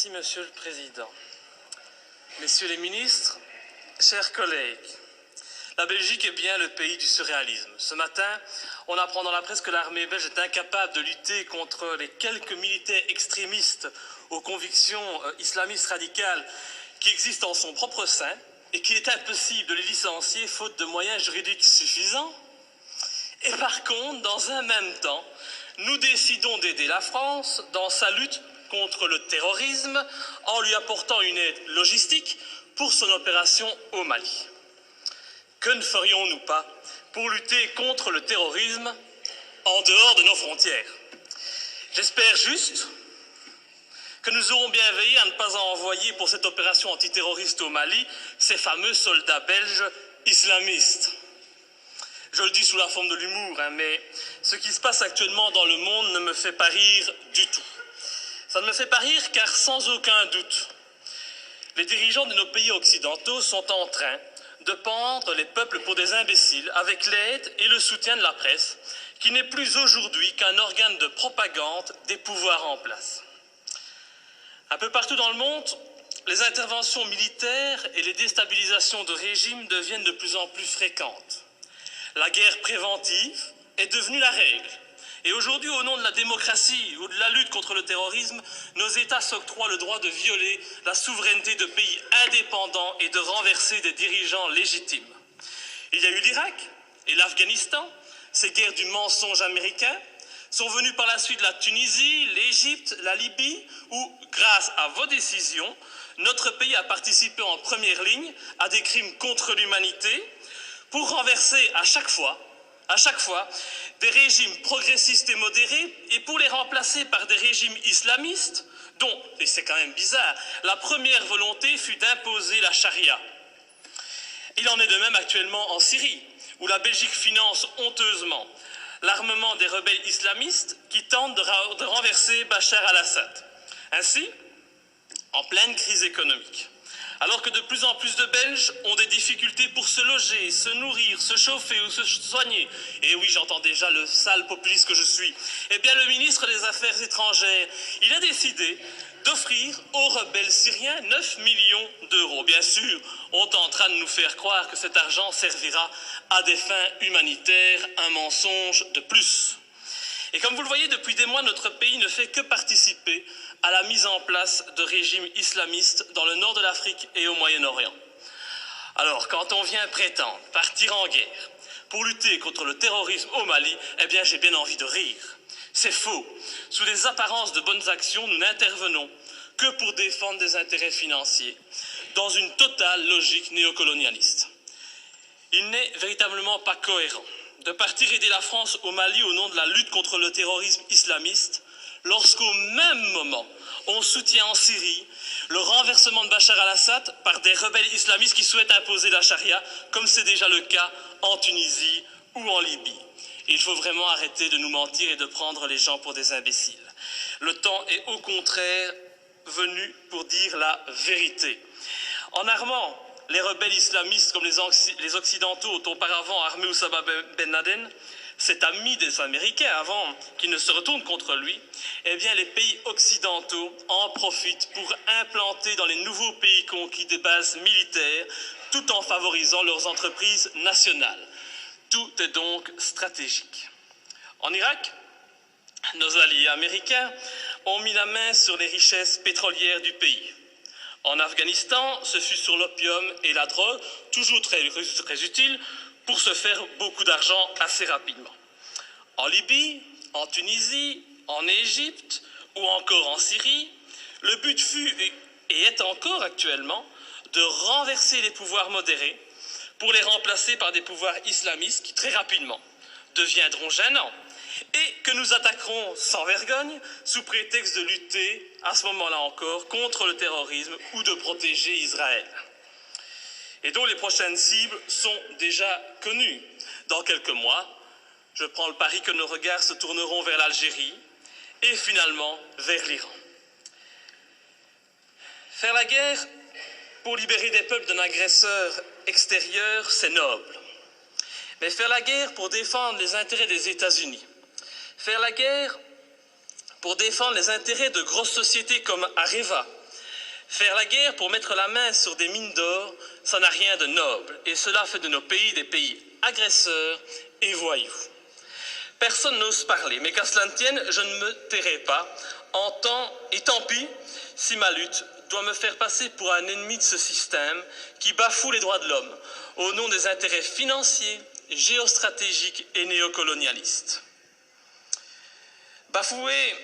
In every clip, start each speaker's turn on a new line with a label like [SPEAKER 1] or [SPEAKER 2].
[SPEAKER 1] Merci, Monsieur le Président. Messieurs les ministres, chers collègues, la Belgique est bien le pays du surréalisme. Ce matin, on apprend dans la presse que l'armée belge est incapable de lutter contre les quelques militaires extrémistes aux convictions islamistes radicales qui existent en son propre sein et qu'il est impossible de les licencier faute de moyens juridiques suffisants. Et par contre, dans un même temps, nous décidons d'aider la France dans sa lutte contre le terrorisme en lui apportant une aide logistique pour son opération au Mali. Que ne ferions-nous pas pour lutter contre le terrorisme en dehors de nos frontières? J'espère juste que nous aurons bien veillé à ne pas envoyer pour cette opération antiterroriste au Mali ces fameux soldats belges islamistes. Je le dis sous la forme de l'humour, mais ce qui se passe actuellement dans le monde ne me fait pas rire du tout. Ça ne me fait pas rire car sans aucun doute, les dirigeants de nos pays occidentaux sont en train de pendre les peuples pour des imbéciles avec l'aide et le soutien de la presse, qui n'est plus aujourd'hui qu'un organe de propagande des pouvoirs en place. Un peu partout dans le monde, les interventions militaires et les déstabilisations de régimes deviennent de plus en plus fréquentes. La guerre préventive est devenue la règle. Et aujourd'hui, au nom de la démocratie ou de la lutte contre le terrorisme, nos États s'octroient le droit de violer la souveraineté de pays indépendants et de renverser des dirigeants légitimes. Il y a eu l'Irak et l'Afghanistan, ces guerres du mensonge américain, sont venues par la suite la Tunisie, l'Égypte, la Libye, où, grâce à vos décisions, notre pays a participé en première ligne à des crimes contre l'humanité pour renverser à chaque fois, des régimes progressistes et modérés et pour les remplacer par des régimes islamistes dont, et c'est quand même bizarre, la première volonté fut d'imposer la charia. Il en est de même actuellement en Syrie, où la Belgique finance honteusement l'armement des rebelles islamistes qui tentent de renverser Bachar al-Assad. Ainsi, en pleine crise économique, alors que de plus en plus de Belges ont des difficultés pour se loger, se nourrir, se chauffer ou se soigner, et oui, j'entends déjà le sale populiste que je suis, eh bien le ministre des Affaires étrangères, il a décidé d'offrir aux rebelles syriens 9 millions d'euros. Bien sûr, on tentera de nous faire croire que cet argent servira à des fins humanitaires, un mensonge de plus. Et comme vous le voyez, depuis des mois, notre pays ne fait que participer à la mise en place de régimes islamistes dans le nord de l'Afrique et au Moyen-Orient. Alors, quand on vient prétendre partir en guerre pour lutter contre le terrorisme au Mali, eh bien, j'ai bien envie de rire. C'est faux. Sous des apparences de bonnes actions, nous n'intervenons que pour défendre des intérêts financiers, dans une totale logique néocolonialiste. Il n'est véritablement pas cohérent de partir aider la France au Mali au nom de la lutte contre le terrorisme islamiste, lorsqu'au même moment, on soutient en Syrie le renversement de Bachar al-Assad par des rebelles islamistes qui souhaitent imposer la charia, comme c'est déjà le cas en Tunisie ou en Libye. Il faut vraiment arrêter de nous mentir et de prendre les gens pour des imbéciles. Le temps est au contraire venu pour dire la vérité. En armant les rebelles islamistes comme les Occidentaux ont auparavant armé Oussama Ben Laden, cet ami des Américains avant qu'ils ne se retournent contre lui, eh bien les pays occidentaux en profitent pour implanter dans les nouveaux pays conquis des bases militaires tout en favorisant leurs entreprises nationales. Tout est donc stratégique. En Irak, nos alliés américains ont mis la main sur les richesses pétrolières du pays. En Afghanistan, ce fut sur l'opium et la drogue, toujours très utiles, pour se faire beaucoup d'argent assez rapidement. En Libye, en Tunisie, en Égypte ou encore en Syrie, le but fut et est encore actuellement de renverser les pouvoirs modérés pour les remplacer par des pouvoirs islamistes qui très rapidement deviendront gênants et que nous attaquerons sans vergogne sous prétexte de lutter, à ce moment-là encore, contre le terrorisme ou de protéger Israël. Et dont les prochaines cibles sont déjà connues. Dans quelques mois, je prends le pari que nos regards se tourneront vers l'Algérie et finalement vers l'Iran. Faire la guerre pour libérer des peuples d'un agresseur extérieur, c'est noble. Mais faire la guerre pour défendre les intérêts des États-Unis, faire la guerre pour défendre les intérêts de grosses sociétés comme Areva, Faire la guerre pour mettre la main sur des mines d'or, ça n'a rien de noble, et cela fait de nos pays des pays agresseurs et voyous. Personne n'ose parler, mais qu'à cela ne tienne, je ne me tairai pas, et tant pis si ma lutte doit me faire passer pour un ennemi de ce système qui bafoue les droits de l'homme au nom des intérêts financiers, géostratégiques et néocolonialistes. Bafouer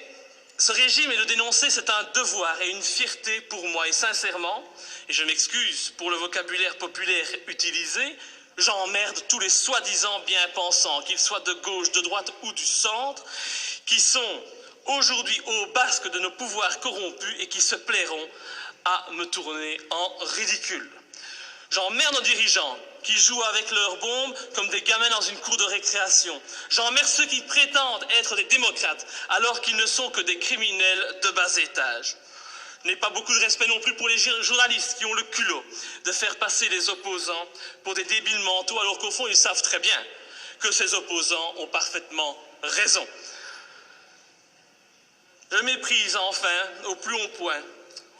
[SPEAKER 1] ce régime et le dénoncer, c'est un devoir et une fierté pour moi. Et sincèrement, et je m'excuse pour le vocabulaire populaire utilisé, j'emmerde tous les soi-disant bien-pensants, qu'ils soient de gauche, de droite ou du centre, qui sont aujourd'hui au basque de nos pouvoirs corrompus et qui se plairont à me tourner en ridicule. J'emmerde nos dirigeants qui jouent avec leurs bombes comme des gamins dans une cour de récréation. J'emmerde ceux qui prétendent être des démocrates alors qu'ils ne sont que des criminels de bas étage. Je n'ai pas beaucoup de respect non plus pour les journalistes qui ont le culot de faire passer les opposants pour des débiles mentaux alors qu'au fond ils savent très bien que ces opposants ont parfaitement raison. Je méprise enfin au plus haut point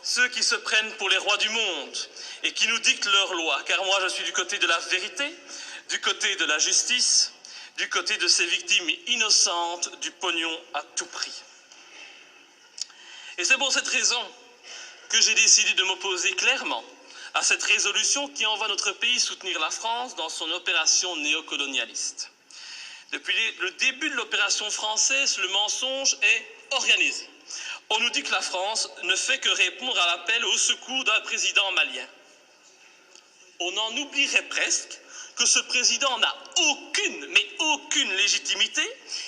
[SPEAKER 1] ceux qui se prennent pour les rois du monde et qui nous dictent leurs lois, car moi je suis du côté de la vérité, du côté de la justice, du côté de ces victimes innocentes du pognon à tout prix. Et c'est pour cette raison que j'ai décidé de m'opposer clairement à cette résolution qui envoie notre pays soutenir la France dans son opération néocolonialiste. Depuis le début de l'opération française, le mensonge est organisé. On nous dit que la France ne fait que répondre à l'appel au secours d'un président malien. On en oublierait presque que ce président n'a aucune, mais aucune légitimité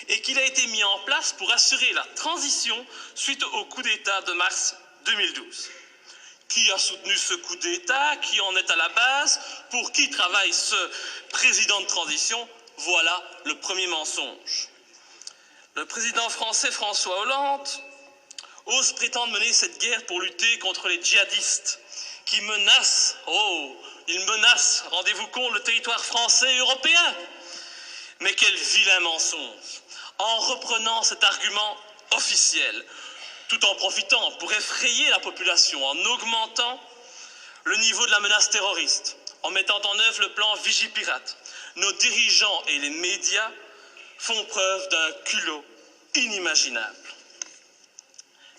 [SPEAKER 1] et qu'il a été mis en place pour assurer la transition suite au coup d'État de mars 2012. Qui a soutenu ce coup d'État? Qui en est à la base? Pour qui travaille ce président de transition? Voilà le premier mensonge. Le président français François Hollande ose prétendre mener cette guerre pour lutter contre les djihadistes qui menacent, ils menacent, rendez-vous compte, le territoire français et européen. Mais quel vilain mensonge! En reprenant cet argument officiel, tout en profitant pour effrayer la population, en augmentant le niveau de la menace terroriste, en mettant en œuvre le plan Vigipirate, nos dirigeants et les médias font preuve d'un culot inimaginable.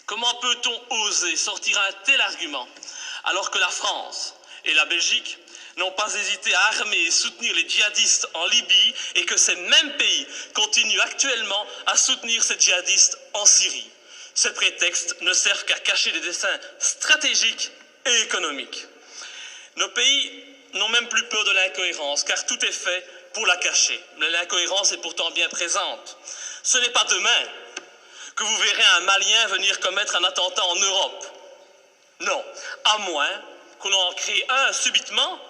[SPEAKER 1] Comment peut-on oser sortir un tel argument alors que la France et la Belgique n'ont pas hésité à armer et soutenir les djihadistes en Libye et que ces mêmes pays continuent actuellement à soutenir ces djihadistes en Syrie? Ces prétextes ne servent qu'à cacher des desseins stratégiques et économiques. Nos pays n'ont même plus peur de l'incohérence car tout est fait pour la cacher. Mais l'incohérence est pourtant bien présente. Ce n'est pas demain que vous verrez un Malien venir commettre un attentat en Europe. Non, à moins qu'on en crée un subitement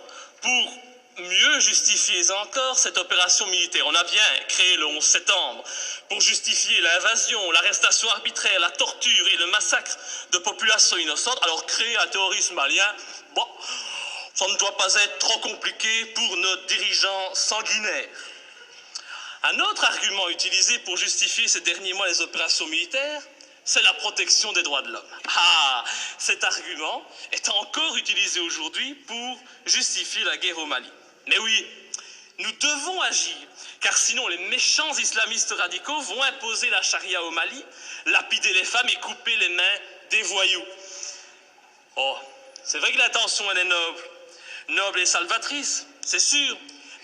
[SPEAKER 1] pour mieux justifier encore cette opération militaire. On a bien créé le 11 septembre pour justifier l'invasion, l'arrestation arbitraire, la torture et le massacre de populations innocentes. Alors créer un terrorisme malien, bon, ça ne doit pas être trop compliqué pour nos dirigeants sanguinaires. Un autre argument utilisé pour justifier ces derniers mois les opérations militaires, c'est la protection des droits de l'homme. Ah, cet argument est encore utilisé aujourd'hui pour justifier la guerre au Mali. Mais oui, nous devons agir, car sinon les méchants islamistes radicaux vont imposer la charia au Mali, lapider les femmes et couper les mains des voyous. Oh, c'est vrai que l'intention elle est noble et salvatrice, c'est sûr.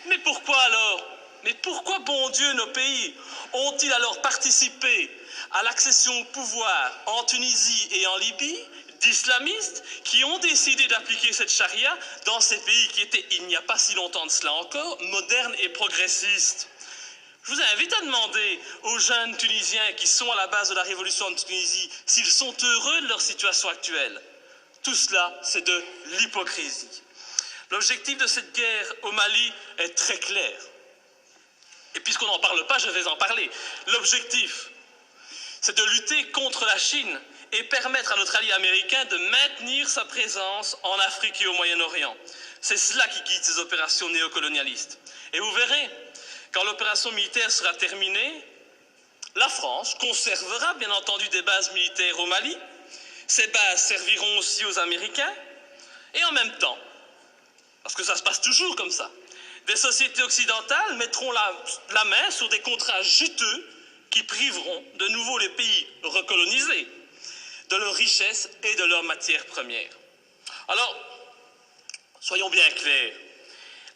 [SPEAKER 1] Mais pourquoi alors? Mais pourquoi, bon Dieu, nos pays ont-ils alors participé à l'accession au pouvoir en Tunisie et en Libye d'islamistes qui ont décidé d'appliquer cette charia dans ces pays qui étaient, il n'y a pas si longtemps de cela encore, modernes et progressistes? Je vous invite à demander aux jeunes Tunisiens qui sont à la base de la révolution de Tunisie s'ils sont heureux de leur situation actuelle. Tout cela, c'est de l'hypocrisie. L'objectif de cette guerre au Mali est très clair. Et puisqu'on n'en parle pas, je vais en parler. L'objectif, c'est de lutter contre la Chine et permettre à notre allié américain de maintenir sa présence en Afrique et au Moyen-Orient. C'est cela qui guide ces opérations néocolonialistes. Et vous verrez, quand l'opération militaire sera terminée, la France conservera bien entendu des bases militaires au Mali, Ces bases serviront aussi aux Américains. Et en même temps, parce que ça se passe toujours comme ça, des sociétés occidentales mettront la main sur des contrats juteux qui priveront de nouveau les pays recolonisés de leurs richesses et de leurs matières premières. Alors, soyons bien clairs,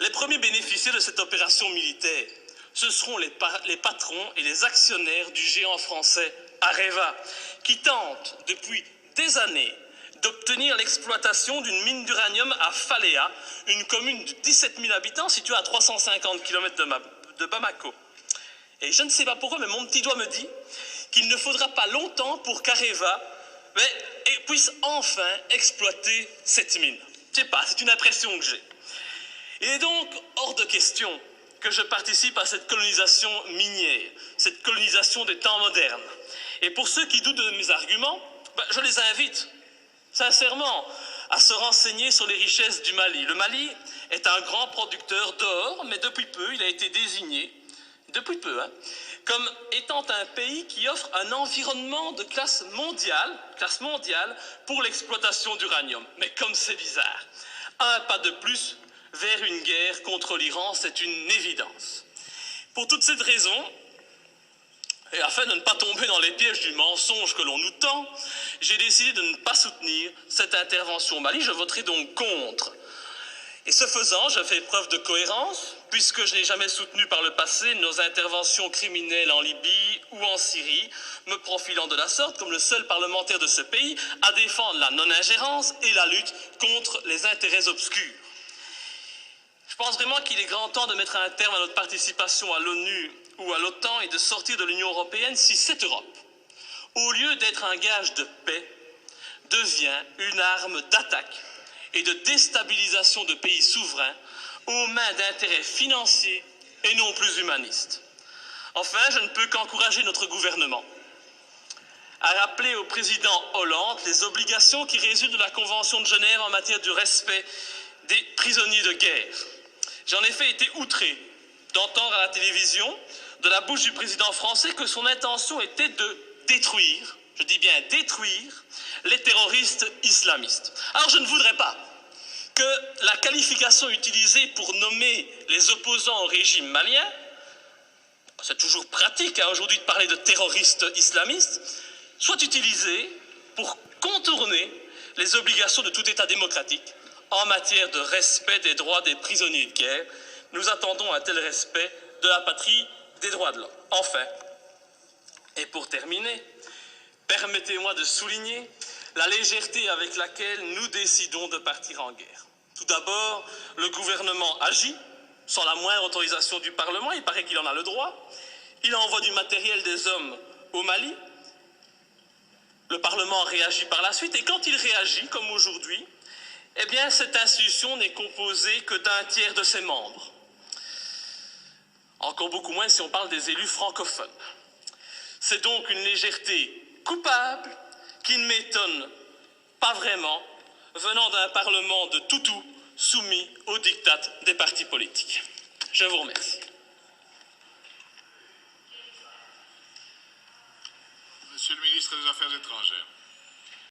[SPEAKER 1] les premiers bénéficiaires de cette opération militaire, ce seront les patrons et les actionnaires du géant français Areva, qui tentent depuis des années d'obtenir l'exploitation d'une mine d'uranium à Faléa, une commune de 17 000 habitants située à 350 km de Bamako. Et je ne sais pas pourquoi, mais mon petit doigt me dit qu'il ne faudra pas longtemps pour qu'Areva puisse enfin exploiter cette mine. Je ne sais pas, c'est une impression que j'ai. Il est donc hors de question que je participe à cette colonisation minière, cette colonisation des temps modernes. Et pour ceux qui doutent de mes arguments, je les invite sincèrement à se renseigner sur les richesses du Mali. Le Mali est un grand producteur d'or, mais depuis peu, il a été désigné, comme étant un pays qui offre un environnement de classe mondiale pour l'exploitation d'uranium. Mais comme c'est bizarre, un pas de plus vers une guerre contre l'Iran, c'est une évidence. Pour toute cette raison, et afin de ne pas tomber dans les pièges du mensonge que l'on nous tend, j'ai décidé de ne pas soutenir cette intervention au Mali. Je voterai donc contre. Et ce faisant, je fais preuve de cohérence, puisque je n'ai jamais soutenu par le passé nos interventions criminelles en Libye ou en Syrie, me profilant de la sorte comme le seul parlementaire de ce pays à défendre la non-ingérence et la lutte contre les intérêts obscurs. Je pense vraiment qu'il est grand temps de mettre un terme à notre participation à l'ONU ou à l'OTAN et de sortir de l'Union européenne si cette Europe, au lieu d'être un gage de paix, devient une arme d'attaque et de déstabilisation de pays souverains aux mains d'intérêts financiers et non plus humanistes. Enfin, je ne peux qu'encourager notre gouvernement à rappeler au président Hollande les obligations qui résultent de la Convention de Genève en matière de respect des prisonniers de guerre. J'ai en effet été outré d'entendre à la télévision, de la bouche du président français, que son intention était de détruire, je dis bien détruire, les terroristes islamistes. Alors je ne voudrais pas que la qualification utilisée pour nommer les opposants au régime malien, c'est toujours pratique aujourd'hui de parler de terroristes islamistes, soit utilisée pour contourner les obligations de tout État démocratique en matière de respect des droits des prisonniers de guerre. Nous attendons un tel respect de la patrie des droits de l'homme. Enfin, et pour terminer, permettez-moi de souligner la légèreté avec laquelle nous décidons de partir en guerre. Tout d'abord, le gouvernement agit sans la moindre autorisation du Parlement, il paraît qu'il en a le droit. Il envoie du matériel, des hommes au Mali. Le Parlement réagit par la suite, et quand il réagit, comme aujourd'hui, eh bien, cette institution n'est composée que d'un tiers de ses membres. Encore beaucoup moins si on parle des élus francophones. C'est donc une légèreté coupable qui ne m'étonne pas vraiment, venant d'un Parlement de toutous soumis aux diktats des partis politiques. Je vous remercie.
[SPEAKER 2] Monsieur le ministre des Affaires étrangères.